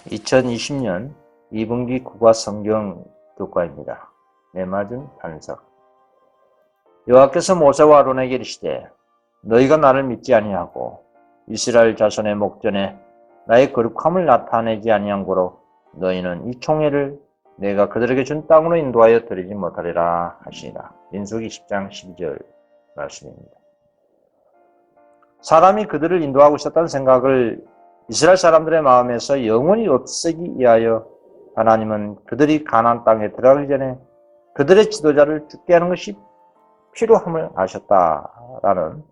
2020년 2분기 국어 성경 교과입니다. 내맞은 반석. 여호와께서 모세와 아론에게 이르시되 너희가 나를 믿지 아니하고 이스라엘 자손의 목전에 나의 거룩함을 나타내지 아니한 고로 너희는 이 총회를 내가 그들에게 준 땅으로 인도하여 드리지 못하리라 하시니라. 민수기 10장 12절 말씀입니다. 사람이 그들을 인도하고 있었다는 생각을 이스라엘 사람들의 마음에서 영원히 없애기 위하여 하나님은 그들이 가나안 땅에 들어가기 전에 그들의 지도자를 죽게 하는 것이 필요함을 아셨다라는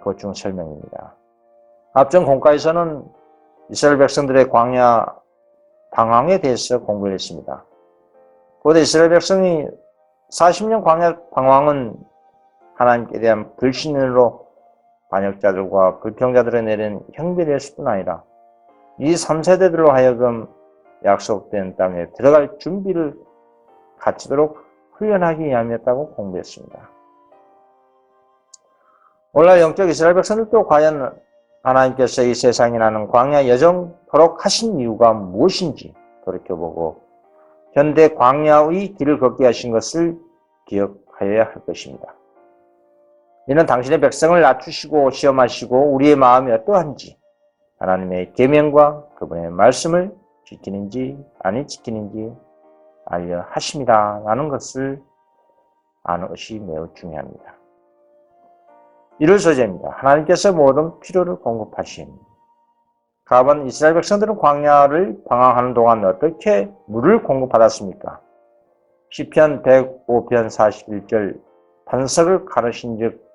보충 설명입니다. 앞전 공과에서는 이스라엘 백성들의 광야 방황에 대해서 공부를 했습니다. 그런데 이스라엘 백성이 40년 광야 방황은 하나님께 대한 불신으로 반역자들과 불평자들에 내린 형벌이었을 뿐 아니라 이 3세대들로 하여금 약속된 땅에 들어갈 준비를 갖추도록 훈련하기 위함이었다고 공부했습니다. 오늘날 영적 이스라엘 백성들도 과연 하나님께서 이 세상이라는 광야 여정토록 하신 이유가 무엇인지 돌이켜보고 현대 광야의 길을 걷게 하신 것을 기억하여야 할 것입니다. 이는 당신의 백성을 낮추시고 시험하시고 우리의 마음이 어떠한지 하나님의 계명과 그분의 말씀을 지키는지 아니 지키는지 알려 하심이라 라는 것을 아는 것이 매우 중요합니다. 1월 소재입니다. 하나님께서 모든 필요를 공급하심. 가번 이스라엘 백성들은 광야를 방황하는 동안 어떻게 물을 공급받았습니까? 시편 105편 41절 반석을 가르신 즉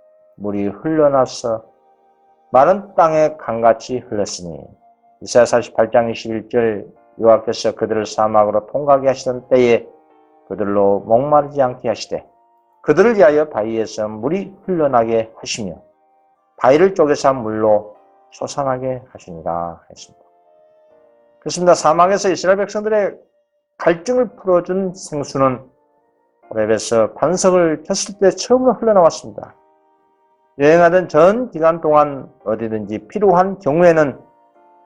물이 흘러나서 마른 땅에 강같이 흘렀으니 이사야 48장 21절 여호와께서 그들을 사막으로 통과하게 하시던 때에 그들로 목마르지 않게 하시되 그들을 위하여 바위에서 물이 흘러나게 하시며 바위를 쪼개서 물로 솟아나게 하시니라 했습니다. 그렇습니다. 사막에서 이스라엘 백성들의 갈증을 풀어준 생수는 호렙에서 반석을 켰을 때 처음으로 흘러나왔습니다. 여행하던 전 기간 동안 어디든지 필요한 경우에는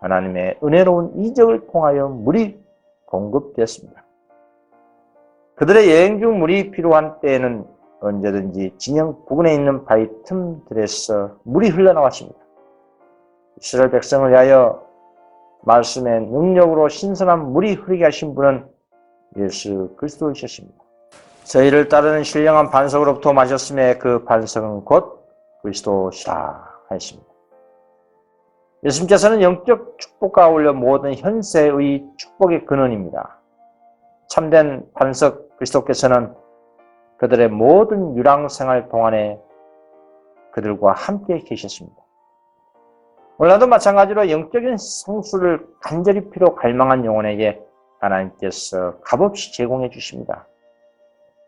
하나님의 은혜로운 이적을 통하여 물이 공급되었습니다. 그들의 여행 중 물이 필요한 때에는 언제든지 진영 부근에 있는 바위 틈들에서 물이 흘러나왔습니다. 이스라엘 백성을 위하여 말씀의 능력으로 신선한 물이 흐르게 하신 분은 예수 그리스도이셨습니다. 저희를 따르는 신령한 반석으로부터 마셨음에 그 반석은 곧 그리스도시라 하였습니다. 예수님께서는 영적 축복과 어울려 모든 현세의 축복의 근원입니다. 참된 반석 그리스도께서는 그들의 모든 유랑생활 동안에 그들과 함께 계셨습니다. 오늘도 마찬가지로 영적인 생수를 간절히 필요 갈망한 영혼에게 하나님께서 값없이 제공해 주십니다.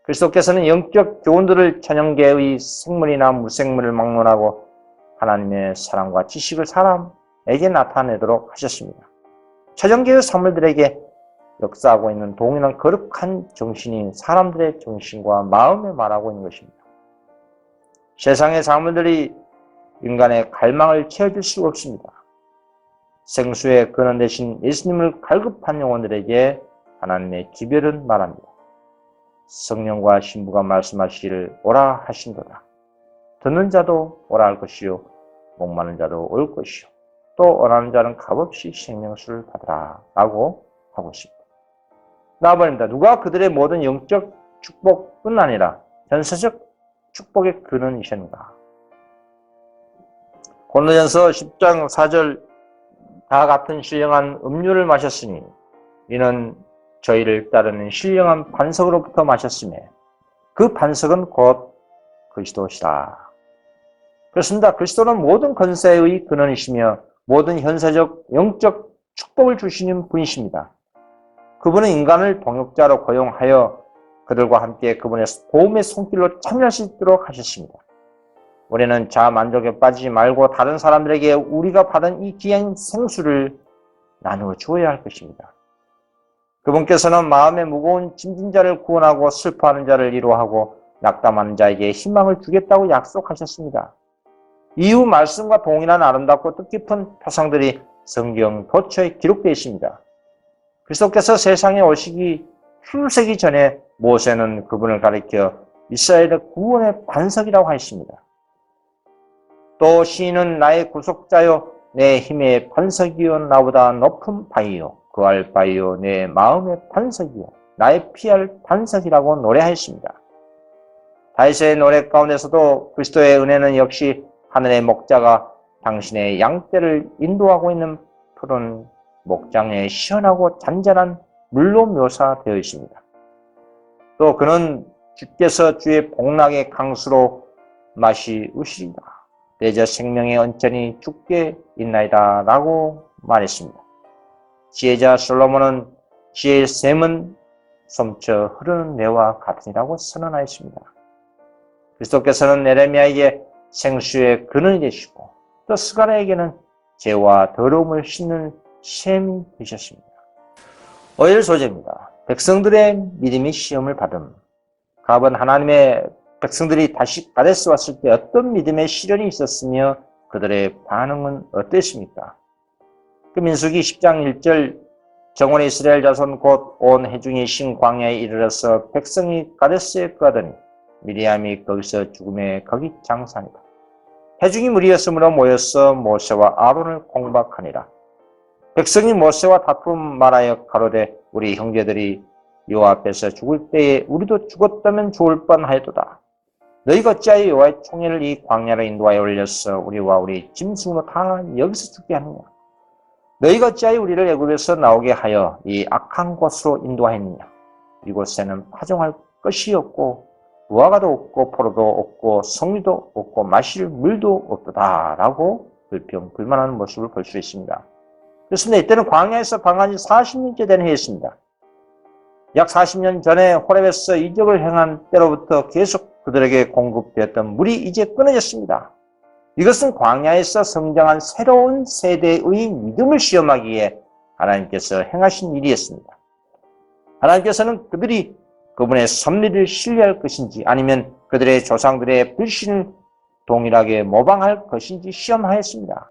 그리스도께서는 영적 교훈들을 천연계의 생물이나 무생물을 막론하고 하나님의 사랑과 지식을 사람에게 나타내도록 하셨습니다. 천연계의 사물들에게 역사하고 있는 동일한 거룩한 정신이 사람들의 정신과 마음에 말하고 있는 것입니다. 세상의 사물들이 인간의 갈망을 채워줄 수 없습니다. 생수의 근원 대신 예수님을 갈급한 영혼들에게 하나님의 기별은 말합니다. 성령과 신부가 말씀하시기를 오라 하신도다. 듣는 자도 오라 할 것이요 목마른 자도 올 것이요 또 원하는 자는 값없이 생명수를 받으라 라고 하고 있습니다. 나아버립니다. 누가 그들의 모든 영적 축복뿐 아니라 현세적 축복의 근원이셨는가? 고린도전서 10장 4절 다 같은 신령한 음료를 마셨으니 이는 저희를 따르는 신령한 반석으로부터 마셨음에 그 반석은 곧 그리스도시라. 그렇습니다. 그리스도는 모든 권세의 근원이시며 모든 현세적 영적 축복을 주시는 분이십니다. 그분은 인간을 동역자로 고용하여 그들과 함께 그분의 도움의 손길로 참여할 수 있도록 하셨습니다. 우리는 자아 만족에 빠지지 말고 다른 사람들에게 우리가 받은 이 귀한 생수를 나누어 주어야 할 것입니다. 그분께서는 마음에 무거운 짐진 자를 구원하고 슬퍼하는 자를 위로하고 낙담하는 자에게 희망을 주겠다고 약속하셨습니다. 이후 말씀과 동일한 아름답고 뜻깊은 표상들이 성경 도처에 기록되어 있습니다. 그리스도께서 세상에 오시기 수세기 전에 모세는 그분을 가리켜 이스라엘의 구원의 반석이라고 하였습니다. 또 시인은 나의 구속자요 내 힘의 반석이요 나보다 높은 바이요 그할 바이요 내 마음의 반석이요 나의 피할 반석이라고 노래하였습니다. 다윗의 노래 가운데서도 그리스도의 은혜는 역시 하늘의 목자가 당신의 양떼를 인도하고 있는 푸른 목장의 시원하고 잔잔한 물로 묘사되어 있습니다. 또 그는 주께서 주의 복락의 강수로 마시우시리다. 내저 생명의 언천이 주께 있나이다 라고 말했습니다. 지혜자 솔로몬은 지혜의 샘은 솜쳐 흐르는 매와 같으니라고 선언하였습니다. 그리스도께서는 에레미야에게 생수의 근원이 되시고 또 스가랴에게는 죄와 더러움을 씻는 샘이 되셨습니다. 5일 소재입니다. 백성들의 믿음이 시험을 받음. 갑은 하나님의 백성들이 다시 가데스 왔을 때 어떤 믿음의 시련이 있었으며 그들의 반응은 어땠습니까? 그 민수기 10장 1절 정원의 이스라엘 자손 곧 온 회중이 신 광야에 이르러서 백성이 가데스에 가더니 미리암이 거기서 죽음에 거기 장사하니라. 회중이 무리였으므로 모여서 모세와 아론을 공박하니라. 백성이 모세와 다툼 말하여 가로되 우리 형제들이 여호와 앞에서 죽을 때에 우리도 죽었다면 좋을 뻔하였도다. 너희가 어찌하여 여호와의 총회를 이 광야로 인도하여 올렸어 우리와 우리 짐승으로 다 여기서 죽게 하느냐. 너희가 어찌하여 우리를 애굽에서 나오게 하여 이 악한 곳으로 인도하였느냐. 이곳에는 파종할 것이 없고 무화과도 없고 포로도 없고 성류도 없고 마실 물도 없도다 라고 불평불만하는 모습을 볼 수 있습니다. 그렇습니다. 이때는 광야에서 방한 지 40년째 된 해였습니다. 약 40년 전에 호렙에서 이적을 행한 때로부터 계속 그들에게 공급되었던 물이 이제 끊어졌습니다. 이것은 광야에서 성장한 새로운 세대의 믿음을 시험하기에 하나님께서 행하신 일이었습니다. 하나님께서는 그들이 그분의 섭리를 신뢰할 것인지 아니면 그들의 조상들의 불신을 동일하게 모방할 것인지 시험하였습니다.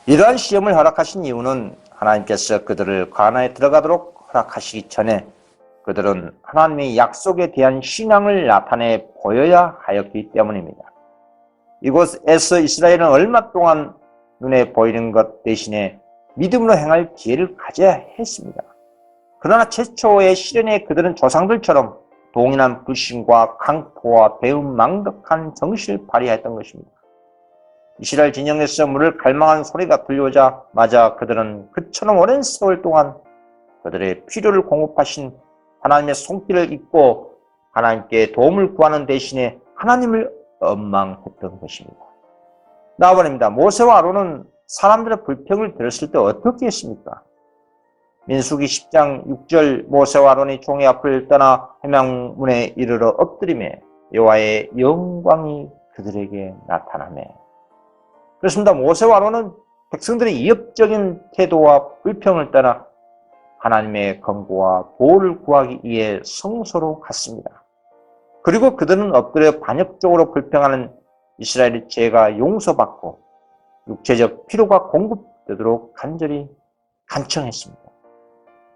이러한 시험을 허락하신 이유는 하나님께서 그들을 광야에 들어가도록 허락하시기 전에 그들은 하나님의 약속에 대한 신앙을 나타내 보여야 하였기 때문입니다. 이곳에서 이스라엘은 얼마 동안 눈에 보이는 것 대신에 믿음으로 행할 기회를 가져야 했습니다. 그러나 최초의 시련에 그들은 조상들처럼 동일한 불신과 강포와 배은망덕한 정신을 발휘했던 것입니다. 이스라엘 진영에서 물을 갈망하는 소리가 들려오자마자 그들은 그처럼 오랜 세월 동안 그들의 필요를 공급하신 하나님의 손길을 잊고 하나님께 도움을 구하는 대신에 하나님을 원망했던 것입니다. 나아버립니다. 모세와 아론은 사람들의 불평을 들었을 때 어떻게 했습니까? 민수기 10장 6절 모세와 아론이 총회 앞을 떠나 회막문에 이르러 엎드리며 여호와의 영광이 그들에게 나타나매. 그렇습니다. 모세와 아론은 백성들의 이협적인 태도와 불평을 떠나 하나님의 권고와 보호를 구하기 위해 성소로 갔습니다. 그리고 그들은 엎드려 반역적으로 불평하는 이스라엘의 죄가 용서받고 육체적 필요가 공급되도록 간절히 간청했습니다.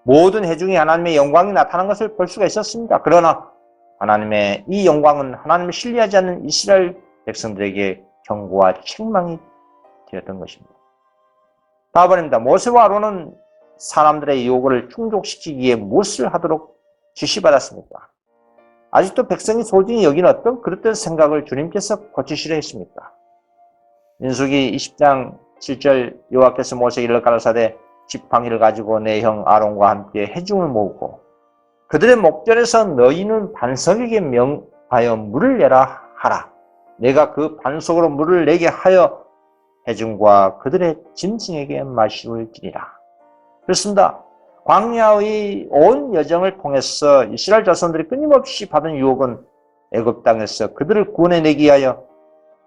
모든 회중이 하나님의 영광이 나타난 것을 볼 수가 있었습니다. 그러나 하나님의 이 영광은 하나님을 신뢰하지 않는 이스라엘 백성들에게 경고와 책망이 되었던 것입니다. 다음번입니다. 모세와 아론은 사람들의 요구를 충족시키기 위해 무엇을 하도록 지시받았습니까? 아직도 백성이 소중히 여기는 어떤 그릇된 생각을 주님께서 고치시려 했습니까? 민수기 20장 7절 여호와께서 모세에게 가라사대 지팡이를 가지고 내 형 아론과 함께 회중을 모으고 그들의 목전에서 너희는 반석에게 명하여 물을 내라 하라. 내가 그 반석으로 물을 내게 하여 회중과 그들의 짐승에게 마시울지니라. 그렇습니다. 광야의 온 여정을 통해서 이스라엘 자손들이 끊임없이 받은 유혹은 애굽 땅에서 그들을 구원해내기 위하여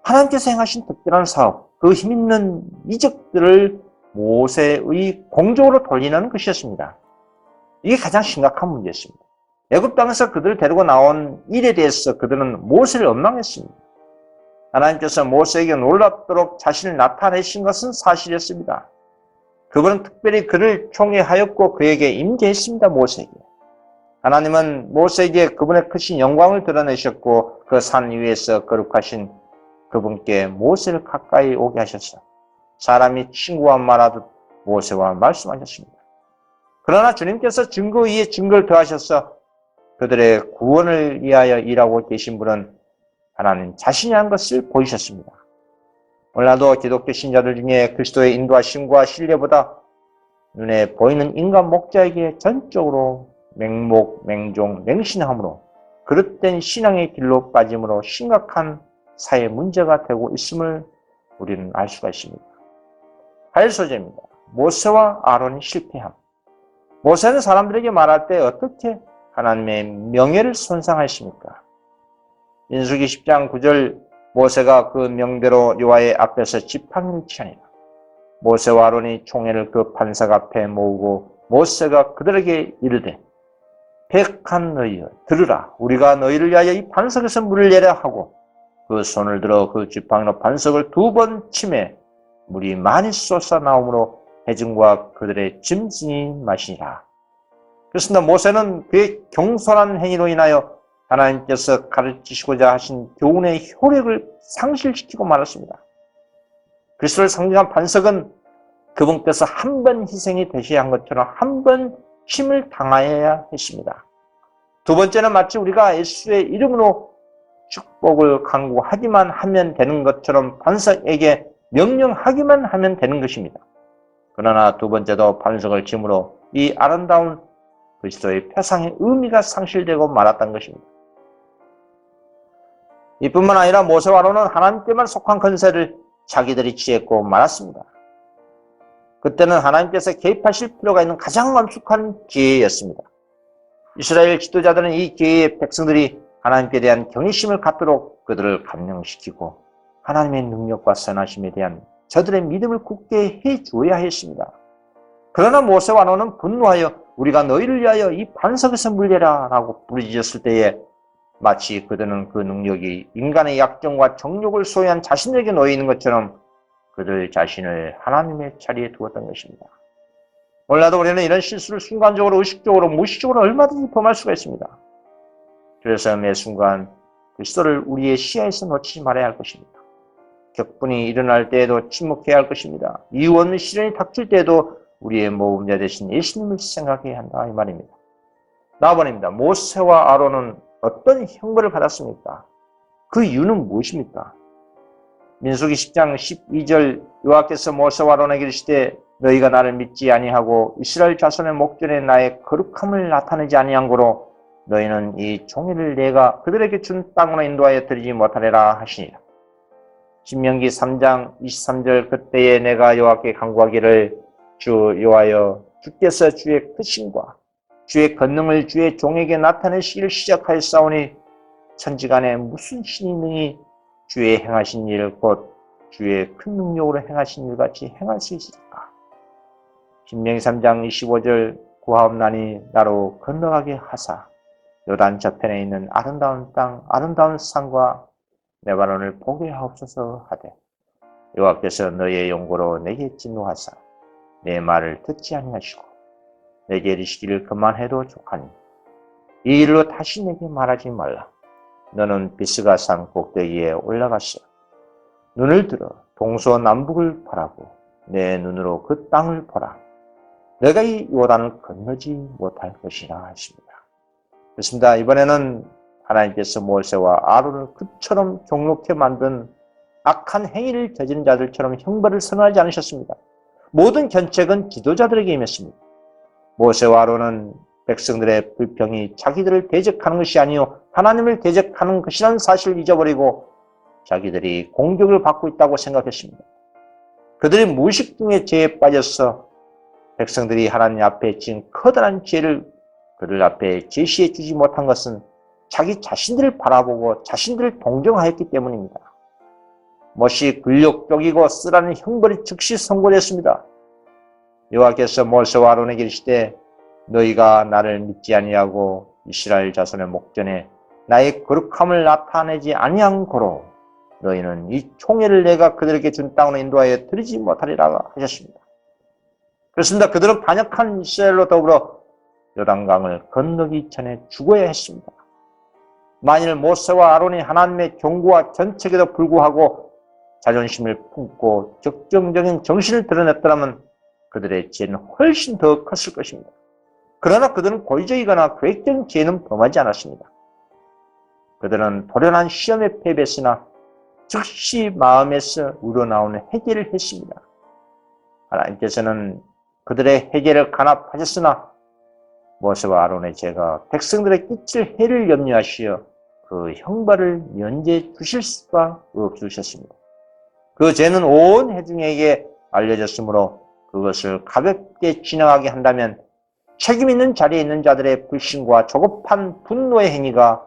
하나님께서 행하신 특별한 사업, 그 힘있는 이적들을 모세의 공적으로 돌리는 것이었습니다. 이게 가장 심각한 문제였습니다. 애굽 땅에서 그들을 데리고 나온 일에 대해서 그들은 모세를 원망했습니다. 하나님께서 모세에게 놀랍도록 자신을 나타내신 것은 사실이었습니다. 그분은 특별히 그를 총애하였고 그에게 임재했습니다. 모세에게. 하나님은 모세에게 그분의 크신 영광을 드러내셨고 그 산 위에서 거룩하신 그분께 모세를 가까이 오게 하셨어. 사람이 친구와 말하듯 모세와 말씀하셨습니다. 그러나 주님께서 증거 위에 증거를 더하셔서 그들의 구원을 위하여 일하고 계신 분은 하나님 자신이 한 것을 보이셨습니다. 오늘날도 기독교 신자들 중에 그리스도의 인도하심과 신뢰보다 눈에 보이는 인간 목자에게 전적으로 맹목, 맹종, 맹신함으로 그릇된 신앙의 길로 빠짐으로 심각한 사회 문제가 되고 있음을 우리는 알 수가 있습니다. 8소제입니다. 모세와 아론이 실패함. 모세는 사람들에게 말할 때 어떻게 하나님의 명예를 손상하였습니까? 민수기 10장 9절 모세가 그 명대로 여호와의 앞에서 지팡이를 치니라. 모세와 아론이 총회를 그 반석 앞에 모으고 모세가 그들에게 이르되 백한 너희여 들으라. 우리가 너희를 위하여 이 반석에서 물을 내려 하고 그 손을 들어 그 지팡이로 반석을 2번 치매 물이 많이 쏟아나오므로 해중과 그들의 짐승이 마시니라. 그렇습니다. 모세는 그의 경솔한 행위로 인하여 하나님께서 가르치시고자 하신 교훈의 효력을 상실시키고 말았습니다. 그리스도를 상징한 반석은 그분께서 한 번 희생이 되셔야 한 것처럼 한 번 힘을 당하여야 했습니다. 두 번째는 마치 우리가 예수의 이름으로 축복을 간구하기만 하면 되는 것처럼 반석에게 명령하기만 하면 되는 것입니다. 그러나 두 번째도 반석을 짐으로 이 아름다운 그리스도의 표상의 의미가 상실되고 말았던 것입니다. 이뿐만 아니라 모세와 아론은 하나님께만 속한 권세를 자기들이 취했고 말았습니다. 그때는 하나님께서 개입하실 필요가 있는 가장 엄숙한 기회였습니다. 이스라엘 지도자들은 이 기회에 백성들이 하나님께 대한 경외심을 갖도록 그들을 감명시키고 하나님의 능력과 선하심에 대한 저들의 믿음을 굳게 해주어야 했습니다. 그러나 모세와 아론은 분노하여 우리가 너희를 위하여 이 반석에서 물려라 라고 부르짖었을 때에 마치 그들은 그 능력이 인간의 약점과 정욕을 소유한 자신에게 놓여 있는 것처럼 그들 자신을 하나님의 자리에 두었던 것입니다. 오늘날도 우리는 이런 실수를 순간적으로, 의식적으로, 무의식적으로 얼마든지 범할 수가 있습니다. 그래서 매 순간 그리스도를 우리의 시야에서 놓치지 말아야 할 것입니다. 격분이 일어날 때에도 침묵해야 할 것입니다. 이유 없는 시련이 닥칠 때에도 우리의 모범자 되신 예수님을 생각해야 한다 이 말입니다. 나아보입니다. 모세와 아론은 어떤 형벌을 받았습니까? 그 이유는 무엇입니까? 민수기 10장 12절 여호와께서 모세와 아론에게 이르시되 너희가 나를 믿지 아니하고 이스라엘 자손의 목전에 나의 거룩함을 나타내지 아니한 고로 너희는 이 종일을 내가 그들에게 준 땅으로 인도하여 드리지 못하리라 하시니라. 신명기 3장 23절 그때에 내가 여호와께 간구하기를 주 여호와여 주께서 주의 크심과 주의 권능을 주의 종에게 나타내시기를 시작하였사오니 천지간에 무슨 신이 능히 주의 행하신 일 곧 주의 큰 능력으로 행하신 일같이 행할 수 있을까? 신명기 3장 25절 구하옵나니 나로 건너가게 하사 요단 저편에 있는 아름다운 땅 아름다운 산과 레바논을 보게 하옵소서 하되 여호와께서 너희의 용고로 내게 진노하사 내 말을 듣지 아니하시고 내게 이르시기를 그만해도 좋하니 이 일로 다시 내게 말하지 말라. 너는 비스가 산 꼭대기에 올라가서 눈을 들어 동서남북을 바라고 내 눈으로 그 땅을 보라. 내가 이 요단을 건너지 못할 것이라 하십니다. 그렇습니다. 이번에는 하나님께서 모세와 아론을 그처럼 경록해 만든 악한 행위를 저지른 자들처럼 형벌을 선언하지 않으셨습니다. 모든 견책은 지도자들에게 임했습니다. 모세와 아론은 백성들의 불평이 자기들을 대적하는 것이 아니요 하나님을 대적하는 것이라는 사실을 잊어버리고 자기들이 공격을 받고 있다고 생각했습니다. 그들이 무의식 중에 죄에 빠져서 백성들이 하나님 앞에 지은 커다란 죄를 그들 앞에 제시해 주지 못한 것은 자기 자신들을 바라보고 자신들을 동정하였기 때문입니다. 못이 근력적이고 쓰라는 형벌이 즉시 선고됐습니다. 여호와께서 모세와 아론에게 이르시되 너희가 나를 믿지 아니하고 이스라엘 자손의 목전에 나의 거룩함을 나타내지 아니한 고로 너희는 이 총회를 내가 그들에게 준 땅으로 인도하여 드리지 못하리라 하셨습니다. 그렇습니다. 그들은 반역한 이스라엘로 더불어 요단강을 건너기 전에 죽어야 했습니다. 만일 모세와 아론이 하나님의 경고와 견책에도 불구하고 자존심을 품고 적정적인 정신을 드러냈더라면 그들의 죄는 훨씬 더 컸을 것입니다. 그러나 그들은 고의적이거나 계획적인 죄는 범하지 않았습니다. 그들은 도련한 시험에 패배했으나 즉시 마음에서 우러나오는 회개를 했습니다. 하나님께서는 그들의 회개를 간합하셨으나 모세와 아론의 죄가 백성들의 끼칠 해를 염려하시어 그 형벌을 면제해 주실 수가 없으셨습니다. 그 죄는 온 회중에게 알려졌으므로 그것을 가볍게 지나가게 한다면 책임 있는 자리에 있는 자들의 불신과 조급한 분노의 행위가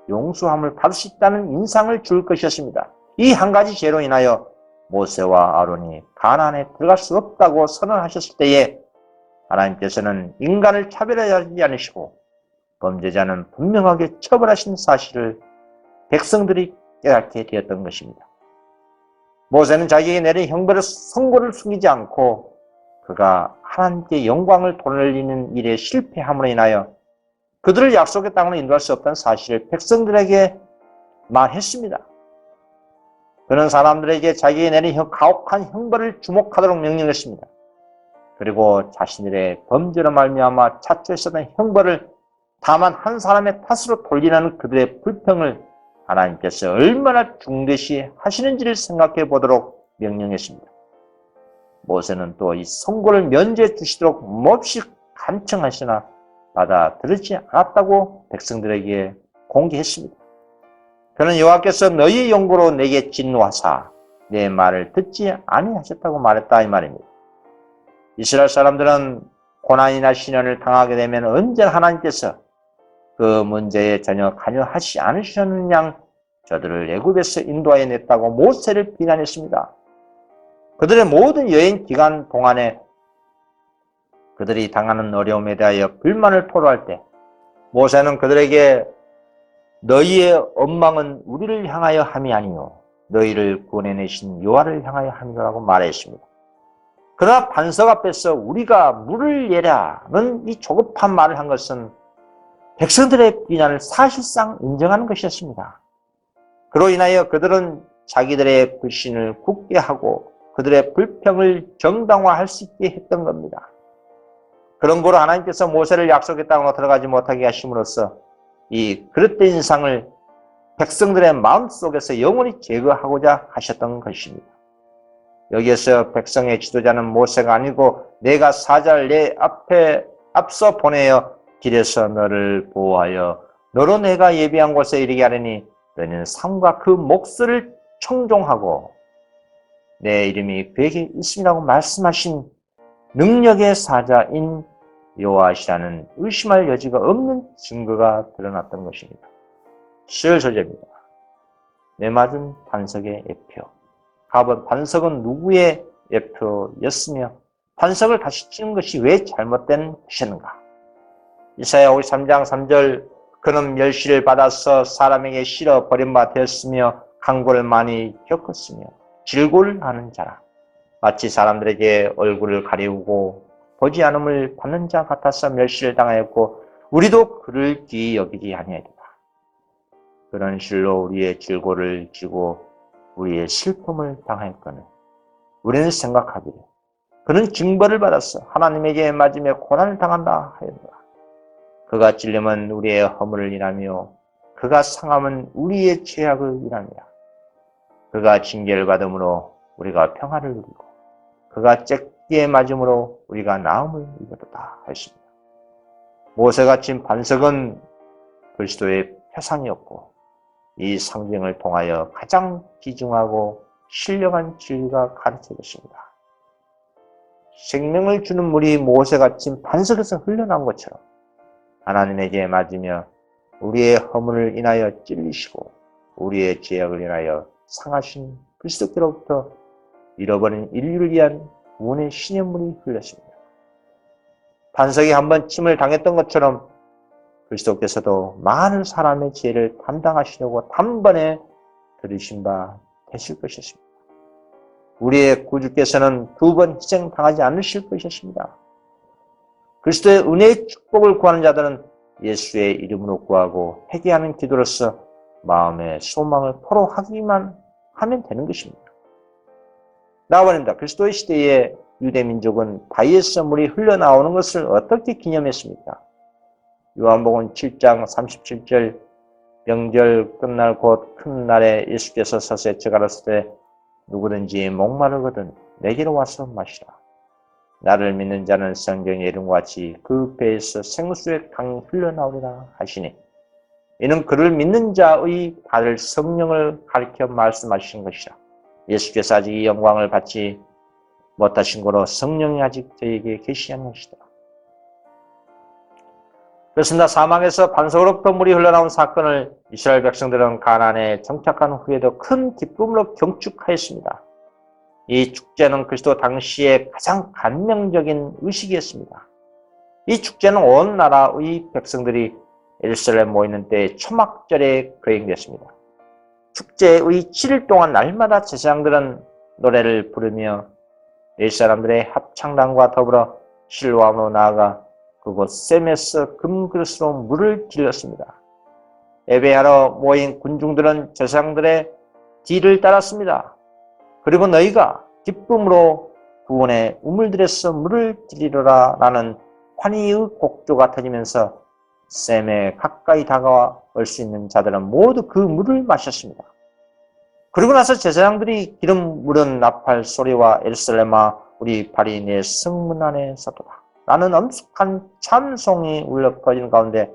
용서함을 받을 수 있다는 인상을 줄 것이었습니다. 이 한 가지 죄로 인하여 모세와 아론이 가나안에 들어갈 수 없다고 선언하셨을 때에 하나님께서는 인간을 차별하지 않으시고 범죄자는 분명하게 처벌하신 사실을 백성들이 깨닫게 되었던 것입니다. 모세는 자기에게 내린 형벌의 선고를 숨기지 않고 그가 하나님께 영광을 돌리는 일에 실패함으로 인하여 그들을 약속의 땅으로 인도할 수 없다는 사실을 백성들에게 말했습니다. 그는 사람들에게 자기에게 내린 가혹한 형벌을 주목하도록 명령했습니다. 그리고 자신들의 범죄로 말미암아 자초했었던 형벌을 다만 한 사람의 탓으로 돌리는 그들의 불평을 하나님께서 얼마나 중대시 하시는지를 생각해 보도록 명령했습니다. 모세는 또 이 선고를 면제해 주시도록 몹시 간청하시나 받아들이지 않았다고 백성들에게 공개했습니다. 그는 여호와께서 너희의 영고로 내게 진노하사 내 말을 듣지 아니하셨다고 말했다 이 말입니다. 이스라엘 사람들은 고난이나 시련을 당하게 되면 언제나 하나님께서 그 문제에 전혀 관여하지 않으셨는 양 저들을 애굽에서 인도하여 냈다고 모세를 비난했습니다. 그들의 모든 여행 기간 동안에 그들이 당하는 어려움에 대하여 불만을 토로할 때 모세는 그들에게 너희의 원망은 우리를 향하여 함이 아니요 너희를 구원해내신 여호와를 향하여 함이라고 말했습니다. 그러나 반석 앞에서 우리가 물을 예라는 이 조급한 말을 한 것은 백성들의 비난을 사실상 인정하는 것이었습니다. 그로 인하여 그들은 자기들의 불신을 굳게 하고 그들의 불평을 정당화할 수 있게 했던 겁니다. 그런 거로 하나님께서 모세를 약속의 땅으로 들어가지 못하게 하심으로써 이 그릇된 인상을 백성들의 마음속에서 영원히 제거하고자 하셨던 것입니다. 여기에서 백성의 지도자는 모세가 아니고 내가 사자를 내 앞에 앞서 보내어 길에서 너를 보호하여 너로 내가 예비한 곳에 이르게 하려니 너는 삶과 그 목소리를 청종하고 내 이름이 그에게 있음이라고 말씀하신 능력의 사자인 여호와시라는 의심할 여지가 없는 증거가 드러났던 것입니다. 10절입니다. 내맞은 반석의 예표. 반석은 누구의 예표였으며 반석을 다시 찍는 것이 왜 잘못된 것이었는가? 이사야 53장 3절 그는 멸시를 받아서 사람에게 실어 버림바 되었으며 강고를 많이 겪었으며 질고를 하는 자라. 마치 사람들에게 얼굴을 가리우고 보지 않음을 받는 자 같아서 멸시를 당하였고 우리도 그를 귀히 여기지 아니하리라. 그런 실로 우리의 질고를 지고 우리의 슬픔을 당하였거늘 우리는 생각하기를 그는 징벌을 받아서 하나님에게 맞으며 고난을 당한다 하였노라. 그가 찔림은 우리의 허물을 인하며 그가 상함은 우리의 죄악을 인하니라. 그가 징계를 받음으로 우리가 평화를 누리고 그가 째기에 맞음으로 우리가 나음을 입었다 하였습니다. 모세가 친 반석은 그리스도의 표상이었고 이 상징을 통하여 가장 귀중하고 신령한 진리가 가르쳐졌습니다. 생명을 주는 물이 모세가 친 반석에서 흘러나온 것처럼 하나님에게 맞으며 우리의 허물을 인하여 찔리시고 우리의 죄악을 인하여 상하신 그리스도께로부터 잃어버린 인류를 위한 구원의 신의 물이 흘렸습니다. 반석이 한번 침을 당했던 것처럼 그리스도께서도 많은 사람의 죄를 담당하시려고 단번에 들으신 바 되실 것이었습니다. 우리의 구주께서는 두 번 희생당하지 않으실 것이었습니다. 그리스도의 은혜의 축복을 구하는 자들은 예수의 이름으로 구하고 회개하는 기도로서 마음의 소망을 토로하기만 하면 되는 것입니다. 나아갑니다. 그리스도의 시대에 유대민족은 바위에서 물이 흘러나오는 것을 어떻게 기념했습니까? 요한복음 7장 37절 명절 끝날 곧 큰 날에 예수께서 서서 가라사대 누구든지 목마르거든 내게로 와서 마시라. 나를 믿는 자는 성경의 이름과 같이 그 배에서 생수의 강이 흘러나오리라 하시니 이는 그를 믿는 자의 받을 성령을 가리켜 말씀하신 것이라. 예수께서 아직 이 영광을 받지 못하신 거로 성령이 아직 저에게 계시하는 것이다. 그렇습니다. 사막에서 반석으로부터 물이 흘러나온 사건을 이스라엘 백성들은 가나안에 정착한 후에도 큰 기쁨으로 경축하였습니다. 이 축제는 그리스도 당시의 가장 감명적인 의식이었습니다. 이 축제는 온 나라의 백성들이 예루살렘 모이는 때 초막절에 거행됐습니다. 축제의 7일 동안 날마다 제사장들은 노래를 부르며 이스라엘 사람들의 합창단과 더불어 실로암으로 나아가 그곳 셈에서 금그릇으로 물을 길렀습니다. 예배하러 모인 군중들은 제사장들의 뒤를 따랐습니다. 그리고 너희가 기쁨으로 구원의 우물들에서 물을 드리려라 라는 환희의 곡조가 터지면서 셈에 가까이 다가올 수 있는 자들은 모두 그 물을 마셨습니다. 그리고 나서 제사장들이 기름 물은 나팔 소리와 예루살렘아 우리 발이 내 성문 안에 섰도다 라는 엄숙한 찬송이 울려 퍼지는 가운데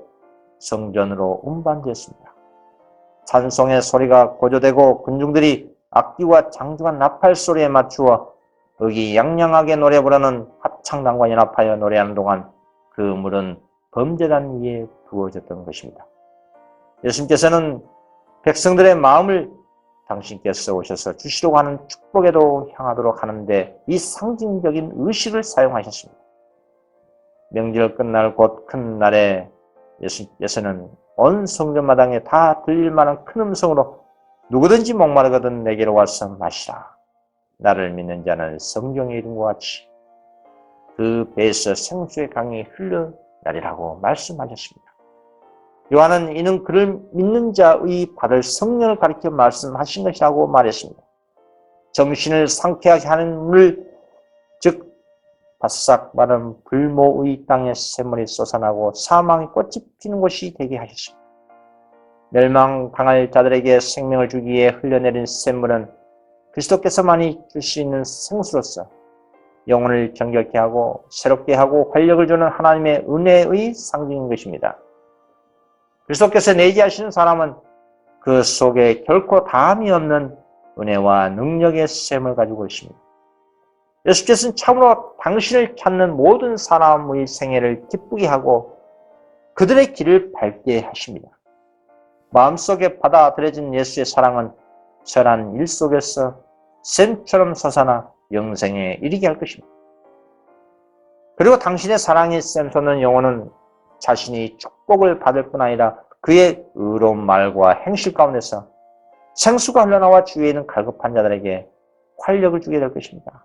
성전으로 운반되었습니다. 찬송의 소리가 고조되고 군중들이 악기와 장중한 나팔 소리에 맞추어 의기양양하게 노래 부르는 합창단과 연합하여 노래하는 동안 그 물은 범죄단 위에 부어졌던 것입니다. 예수님께서는 백성들의 마음을 당신께서 오셔서 주시려고 하는 축복에도 향하도록 하는데 이 상징적인 의식을 사용하셨습니다. 명절 끝날 곧 큰 날에 예수는 온 성전마당에 다 들릴 만한 큰 음성으로 누구든지 목마르거든 내게로 와서 마시라. 나를 믿는 자는 성경의 이름과 같이 그 배에서 생수의 강이 흘러나리라고 말씀하셨습니다. 요한은 이는 그를 믿는 자의 받을 성령을 가리켜 말씀하신 것이라고 말했습니다. 정신을 상쾌하게 하는 물, 즉 바싹 마른 불모의 땅에 샘물이 솟아나고 사망의 꽃이 피는 곳이 되게 하셨습니다. 멸망당할 자들에게 생명을 주기 위해 흘러내린 샘물은 그리스도께서만이 줄 수 있는 생수로서 영혼을 정결케 하고 새롭게 하고 활력을 주는 하나님의 은혜의 상징인 것입니다. 그리스도께서 내재하시는 사람은 그 속에 결코 다함이 없는 은혜와 능력의 샘을 가지고 있습니다. 예수께서는 참으로 당신을 찾는 모든 사람의 생애를 기쁘게 하고 그들의 길을 밝게 하십니다. 마음속에 받아들여진 예수의 사랑은 선한 일 속에서 샘처럼 솟아나 영생에 이르게 할 것입니다. 그리고 당신의 사랑이 샘솟는 영혼은 자신이 축복을 받을 뿐 아니라 그의 의로운 말과 행실 가운데서 생수가 흘러나와 주위에 있는 갈급한 자들에게 활력을 주게 될 것입니다.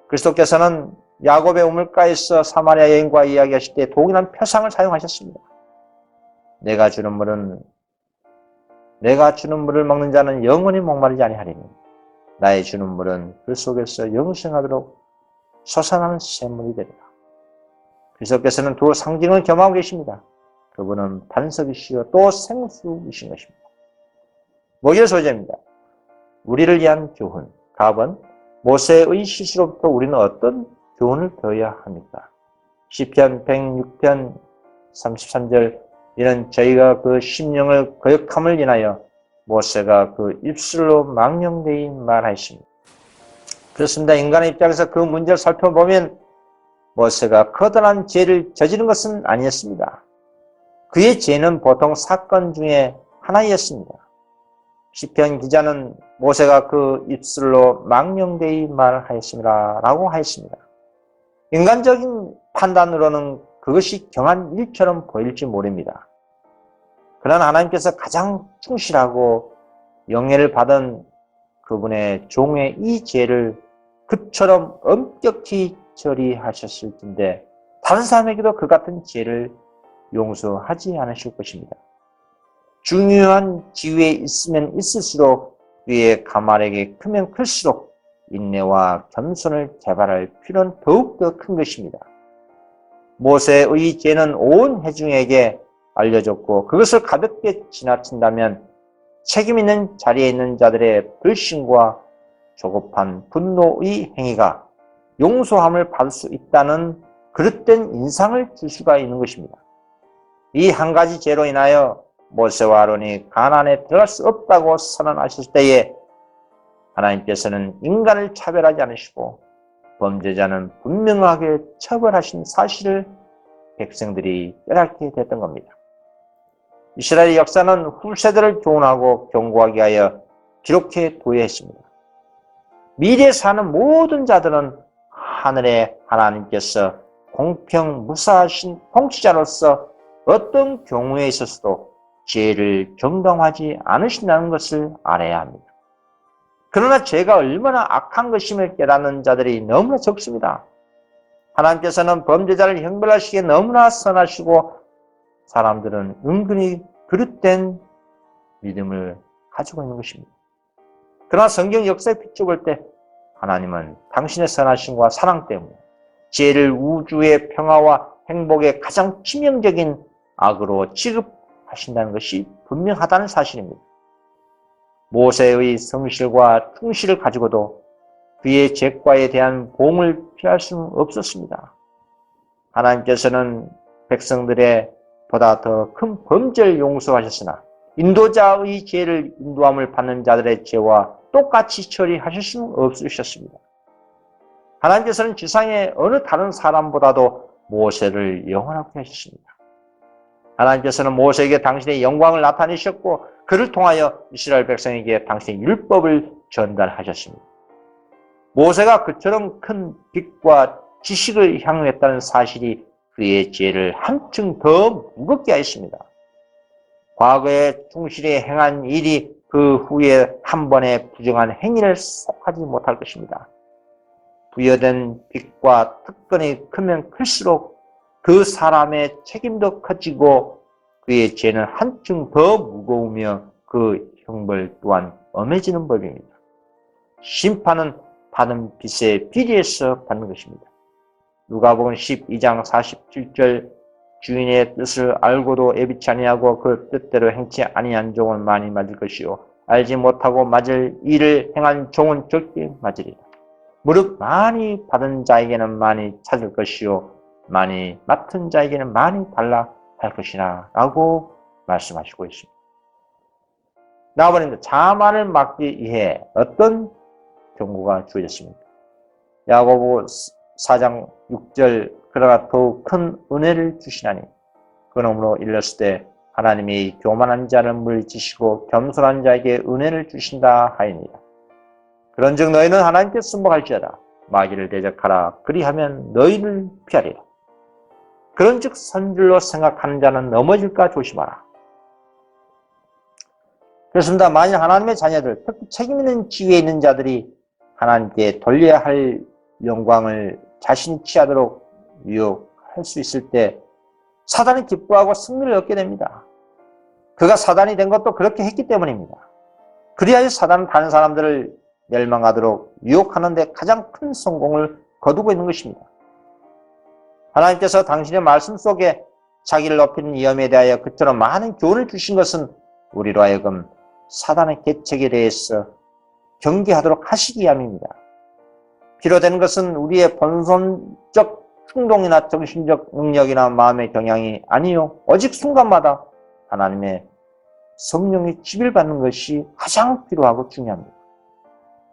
그리스도께서는 야곱의 우물가에서 사마리아 여인과 이야기하실 때 동일한 표상을 사용하셨습니다. 내가 주는 물을 먹는 자는 영원히 목마르지 아니하리니 나의 주는 물은 그 속에서 영생하도록 솟아나는 샘물이 되리라. 그리스도께서는 두 상징을 겸하고 계십니다. 그분은 반석이시요 또 생수이신 것입니다. 목요일 소재입니다. 우리를 위한 교훈. 답은 모세의 실수로부터 우리는 어떤 교훈을 배워야 합니까? 시편 106편 33절 이는 저희가 그 심령을 거역함을 인하여 모세가 그 입술로 망령되이 말하였습니다. 그렇습니다. 인간의 입장에서 그 문제를 살펴보면 모세가 커다란 죄를 저지른 것은 아니었습니다. 그의 죄는 보통 사건 중에 하나였습니다. 시편 기자는 모세가 그 입술로 망령되이 말하였습니다 라고 하였습니다. 인간적인 판단으로는 그것이 경한 일처럼 보일지 모릅니다. 그러나 하나님께서 가장 충실하고 영예를 받은 그분의 종의 이 죄를 그처럼 엄격히 처리하셨을 텐데 다른 사람에게도 그 같은 죄를 용서하지 않으실 것입니다. 중요한 지위에 있으면 있을수록 그의 가말에게 크면 클수록 인내와 겸손을 개발할 필요는 더욱더 큰 것입니다. 모세의 죄는 온 회중에게 알려졌고 그것을 가볍게 지나친다면 책임 있는 자리에 있는 자들의 불신과 조급한 분노의 행위가 용서함을 받을 수 있다는 그릇된 인상을 줄 수가 있는 것입니다. 이 한 가지 죄로 인하여 모세와 아론이 가나안에 들어갈 수 없다고 선언하셨을 때에 하나님께서는 인간을 차별하지 않으시고 범죄자는 분명하게 처벌하신 사실을 백성들이 깨닫게 됐던 겁니다. 이스라엘의 역사는 후세대를 교훈하고 경고하게 하여 기록해 도예했습니다. 미래에 사는 모든 자들은 하늘의 하나님께서 공평 무사하신 통치자로서 어떤 경우에 있어서도 죄를 정당화하지 않으신다는 것을 알아야 합니다. 그러나 죄가 얼마나 악한 것임을 깨닫는 자들이 너무나 적습니다. 하나님께서는 범죄자를 형벌하시기에 너무나 선하시고 사람들은 은근히 그릇된 믿음을 가지고 있는 것입니다. 그러나 성경 역사에 비춰볼 때 하나님은 당신의 선하심과 사랑 때문에 죄를 우주의 평화와 행복의 가장 치명적인 악으로 취급하신다는 것이 분명하다는 사실입니다. 모세의 성실과 충실을 가지고도 그의 죄과에 대한 보응을 피할 수는 없었습니다. 하나님께서는 백성들의 보다 더 큰 범죄를 용서하셨으나 인도자의 죄를 인도함을 받는 자들의 죄와 똑같이 처리하실 수는 없으셨습니다. 하나님께서는 지상의 어느 다른 사람보다도 모세를 영원하게 하셨습니다. 하나님께서는 모세에게 당신의 영광을 나타내셨고 그를 통하여 이스라엘 백성에게 당신의 율법을 전달하셨습니다. 모세가 그처럼 큰 빛과 지식을 향유했다는 사실이 그의 죄를 한층 더 무겁게 하였습니다. 과거에 충실히 행한 일이 그 후에 한 번의 부정한 행위를 속하지 못할 것입니다. 부여된 빚과 특권이 크면 클수록 그 사람의 책임도 커지고 그의 죄는 한층 더 무거우며 그 형벌 또한 엄해지는 법입니다. 심판은 받은 빚에 비례해서 받는 것입니다. 누가복음 12장 47절 주인의 뜻을 알고도 애비치 아니하고 그 뜻대로 행치 아니한 종은 많이 맞을 것이요 알지 못하고 맞을 일을 행한 종은 적게 맞으리라. 무릇 많이 받은 자에게는 많이 찾을 것이요 많이 맡은 자에게는 많이 달라 할 것이나 라고 말씀하시고 있습니다. 나아버린다. 자만을 막기 위해 어떤 경고가 주어졌습니까? 야고보 4장 6절 그러나 더욱 큰 은혜를 주시나니 그러므로 일렀을 때 하나님이 교만한 자를 물리치시고 겸손한 자에게 은혜를 주신다 하이니라. 그런즉 너희는 하나님께 순복할지어다. 마귀를 대적하라. 그리하면 너희를 피하리라. 그런즉 선줄로 생각하는 자는 넘어질까 조심하라. 그렇습니다. 만일 하나님의 자녀들, 특히 책임 있는 지위에 있는 자들이 하나님께 돌려야 할 영광을 자신이 취하도록 유혹할 수 있을 때 사단이 기뻐하고 승리를 얻게 됩니다. 그가 사단이 된 것도 그렇게 했기 때문입니다. 그리하여 사단은 다른 사람들을 멸망하도록 유혹하는 데 가장 큰 성공을 거두고 있는 것입니다. 하나님께서 당신의 말씀 속에 자기를 높이는 위험에 대하여 그처럼 많은 교훈을 주신 것은 우리로 하여금 사단의 계책에 대해서 경계하도록 하시기 위함입니다. 필요되는 것은 우리의 본성적 충동이나 정신적 능력이나 마음의 경향이 아니요 오직 순간마다 하나님의 성령의 지배를 받는 것이 가장 필요하고 중요합니다.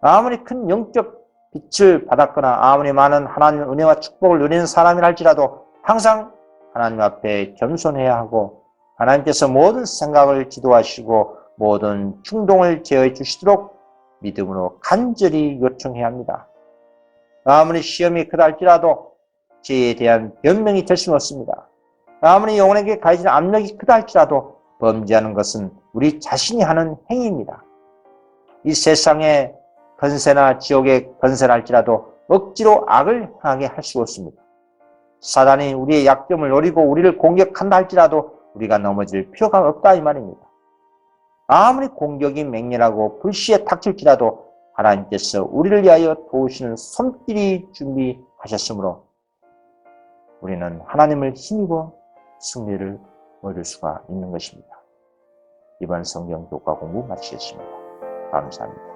아무리 큰 영적 빛을 받았거나 아무리 많은 하나님의 은혜와 축복을 누리는 사람이라 할지라도 항상 하나님 앞에 겸손해야 하고 하나님께서 모든 생각을 지도하시고 모든 충동을 제어해 주시도록 믿음으로 간절히 요청해야 합니다. 아무리 시험이 크다 할지라도 죄에 대한 변명이 될 수는 없습니다. 아무리 영혼에게 가해진 압력이 크다 할지라도 범죄하는 것은 우리 자신이 하는 행위입니다. 이 세상에 권세나 지옥의 권세를 할지라도 억지로 악을 행하게 할 수가 없습니다. 사단이 우리의 약점을 노리고 우리를 공격한다 할지라도 우리가 넘어질 필요가 없다 이 말입니다. 아무리 공격이 맹렬하고 불시에 닥칠지라도 하나님께서 우리를 위하여 도우시는 손길이 준비하셨으므로 우리는 하나님을 힘입어 승리를 얻을 수가 있는 것입니다. 이번 성경 교과 공부 마치겠습니다. 감사합니다.